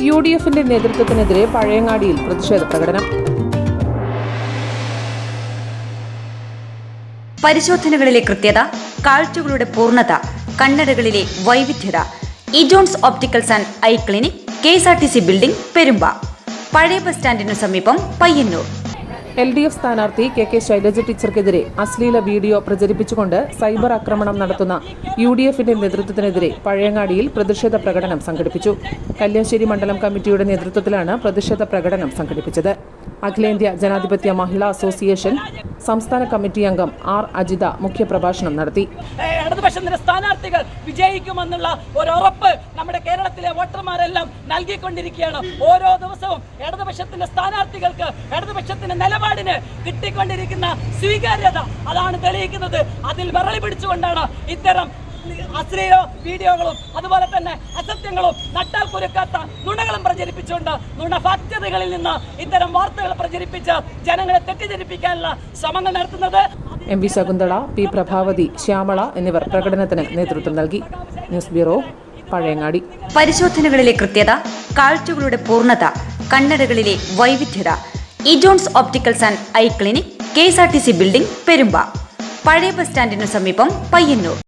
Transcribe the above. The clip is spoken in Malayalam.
UDFന്റെ നേതൃത്വത്തിനെതിരെ പഴയങ്ങാടിയിൽ പ്രതിഷേധ പ്രകടനം. പരിശോധനകളിലെ കൃത്യത, കാഴ്ചകളുടെ പൂർണ്ണത, കണ്ണടകളിലെ വൈവിധ്യത. ഇജോൺസ് opticals and eye clinic, KSRTC building, പെരുമ്പ. പഴയ ബസ് സ്റ്റാൻഡിനു സമീപം, പയ്യന്നൂർ. LDF സ്ഥാനാർത്ഥി KK ശൈലജ ടീച്ചർക്കെതിരെ അശ്ലീല വീഡിയോ പ്രചരിപ്പിച്ചുകൊണ്ട് സൈബർ ആക്രമണം നടത്തുന്ന UDFന്റെ നേതൃത്വത്തിനെതിരെ പഴയങ്ങാടിയിൽ പ്രതിഷേധ പ്രകടനം സംഘടിപ്പിച്ചു. കല്യാശ്ശേരി മണ്ഡലം കമ്മിറ്റിയുടെ നേതൃത്വത്തിലാണ് പ്രതിഷേധ പ്രകടനം സംഘടിപ്പിച്ചത്. അഖിലേന്ത്യാ ജനാധിപത്യ മഹിളാ അസോസിയേഷൻ സംസ്ഥാന കമ്മിറ്റി അംഗം R. അജിത മുഖ്യപ്രഭാഷണം നടത്തി. ഇടതുപക്ഷത്തിന്റെ സ്ഥാനാർത്ഥികൾ വിജയിക്കുമെന്നുള്ള ഒരു ഉറപ്പ് നമ്മുടെ കേരളത്തിലെ വോട്ടർമാരെല്ലാം നൽകിക്കൊണ്ടിരിക്കുകയാണ്. ഓരോ ദിവസവും ഇടതുപക്ഷത്തിന്റെ സ്ഥാനാർത്ഥികൾക്ക്, ഇടതുപക്ഷത്തിന്റെ നിലപാടിന് കിട്ടിക്കൊണ്ടിരിക്കുന്ന സ്വീകാര്യത അതാണ് തെളിയിക്കുന്നത്. അതിൽ വിറളി പിടിച്ചുകൊണ്ടാണ് ഇത്തരം അശ്ലീല വീഡിയോകളും അതുപോലെ തന്നെ അസത്യങ്ങളും നട്ടാൽ കുരുക്കാത്ത നുണകളും പ്രചരിപ്പിച്ചുകൊണ്ട് നുണ ഫാക്ടറികളിൽ നിന്ന് ഇത്തരം വാർത്തകൾ പ്രചരിപ്പിച്ച് ജനങ്ങളെ തെറ്റിദ്ധരിപ്പിക്കാനുള്ള ശ്രമങ്ങൾ നടത്തുന്നത്. MV Shakuntala, P. പ്രഭാവതി, ശ്യാമള എന്നിവർ പ്രകടനത്തിന് നേതൃത്വം നൽകി. News bureau, Pazhayangadi. പരിശോധനകളിലെ കൃത്യത, കാഴ്ചകളുടെ പൂർണ്ണത, കണ്ണടകളിലെ വൈവിധ്യത. ഇജോൺസ് opticals and eye clinic, KSRTC building, പെരുമ്പ. പഴയ ബസ് സ്റ്റാൻഡിനു സമീപം, പയ്യന്നൂർ.